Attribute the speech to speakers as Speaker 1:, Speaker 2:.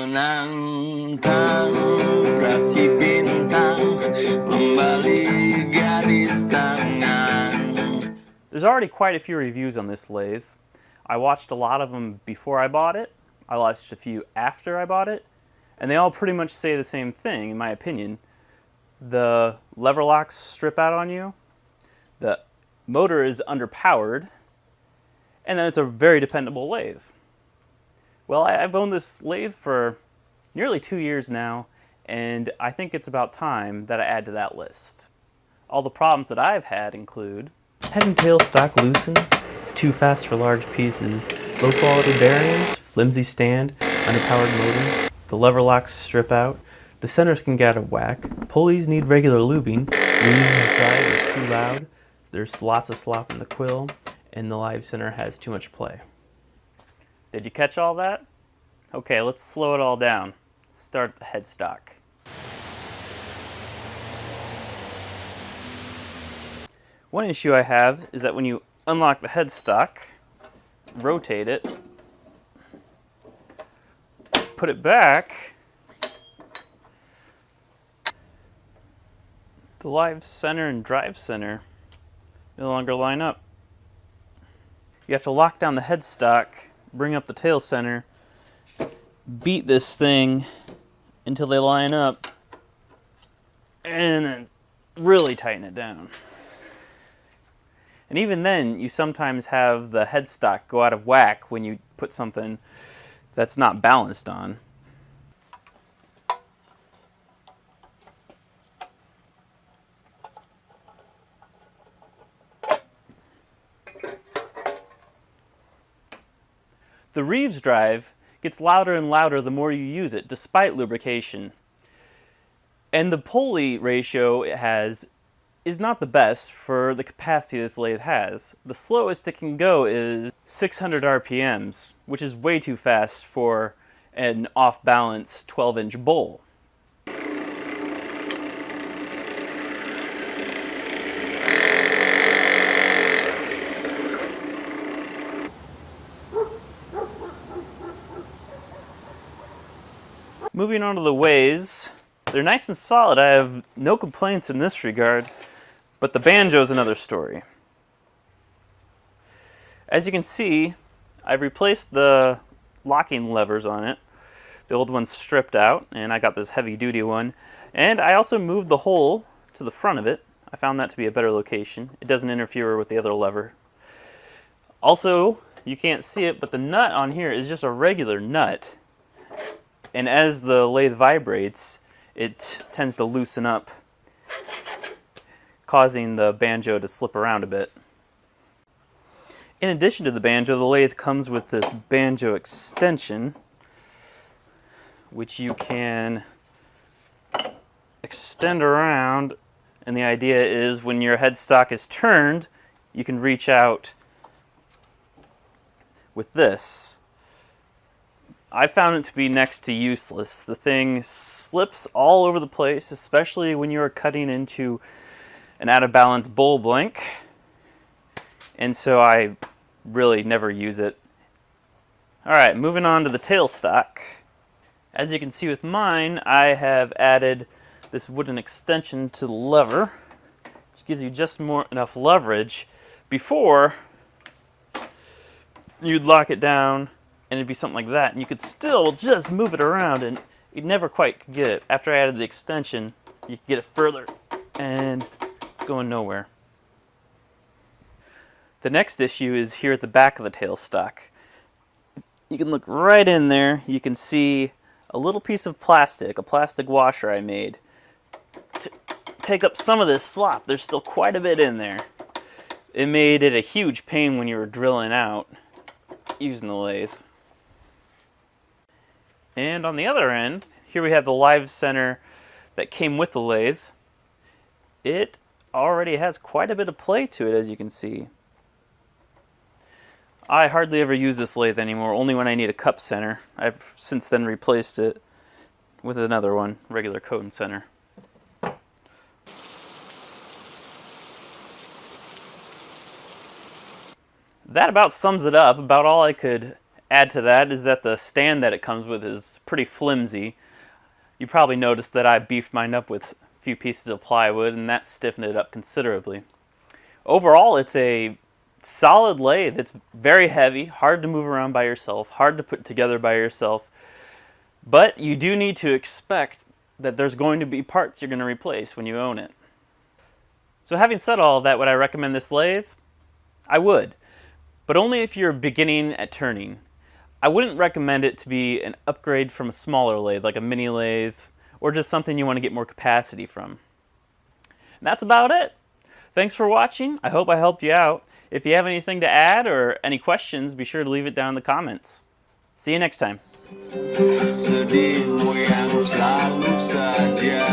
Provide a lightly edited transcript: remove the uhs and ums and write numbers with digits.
Speaker 1: menantang, rasi bintang, kembali gadis tangan.
Speaker 2: There's already quite a few reviews on this lathe. I watched a lot of them before I bought it. I watched a few after I bought it. And they all pretty much say the same thing, in my opinion. The lever locks strip out on you. The motor is underpowered. And then it's a very dependable lathe. Well, I've owned this lathe for nearly 2 years now, and I think it's about time that I add to that list. All the problems that I've had include head and tail stock loosen, it's too fast for large pieces, low quality bearings, flimsy stand, underpowered motor, the lever locks strip out, the centers can get out of whack, pulleys need regular lubing, the drive is too loud, there's lots of slop in the quill, and the live center has too much play. Did you catch all that? Okay, let's slow it all down. Start at the headstock. One issue I have is that when you unlock the headstock, rotate it, put it back, the live center and drive center no longer line up. You have to lock down the headstock, bring up the tail center, beat this thing until they line up, and then really tighten it down. And even then, you sometimes have the headstock go out of whack when you put something that's not balanced on. The Reeves drive gets louder and louder the more you use it, despite lubrication. And the pulley ratio it has is not the best for the capacity this lathe has. The slowest it can go is 600 RPMs, which is way too fast for an off-balance 12-inch bowl. Moving on to the ways, they're nice and solid. I have no complaints in this regard, but the banjo is another story. As you can see, I've replaced the locking levers on it. The old one's stripped out, and I got this heavy-duty one. And I also moved the hole to the front of it. I found that to be a better location. It doesn't interfere with the other lever. Also, you can't see it, but the nut on here is just a regular nut. And as the lathe vibrates, it tends to loosen up, causing the banjo to slip around a bit. In addition to the banjo, the lathe comes with this banjo extension, which you can extend around, and the idea is when your headstock is turned, you can reach out with this. I found it to be next to useless. The thing slips all over the place, especially when you are cutting into an out-of-balance bowl blank, and so I really never use it. Alright, moving on to the tailstock. As you can see with mine, I have added this wooden extension to the lever, which gives you just enough leverage. Before, you'd lock it down, and it'd be something like that, and you could still just move it around, and you'd never quite get it. After I added the extension, you could get it further, and it's going nowhere. The next issue is here at the back of the tailstock. You can look right in there, you can see a little piece of plastic, a plastic washer I made, to take up some of this slop. There's still quite a bit in there. It made it a huge pain when you were drilling out using the lathe. And on the other end, here we have the live center that came with the lathe. It already has quite a bit of play to it, as you can see. I hardly ever use this lathe anymore, only when I need a cup center. I've since then replaced it with another one, regular cone center. That about sums it up, about all I could add to that is that the stand that it comes with is pretty flimsy. You probably noticed that I beefed mine up with a few pieces of plywood, and that stiffened it up considerably. Overall, it's a solid lathe. It's very heavy, hard to move around by yourself, hard to put together by yourself, but you do need to expect that there's going to be parts you're going to replace when you own it. So having said all of that, would I recommend this lathe? I would, but only if you're beginning at turning. I wouldn't recommend it to be an upgrade from a smaller lathe, like a mini lathe, or just something you want to get more capacity from. And that's about it. Thanks for watching. I hope I helped you out. If you have anything to add or any questions, be sure to leave it down in the comments. See you next time.
Speaker 1: Sedihmu yang selalu saja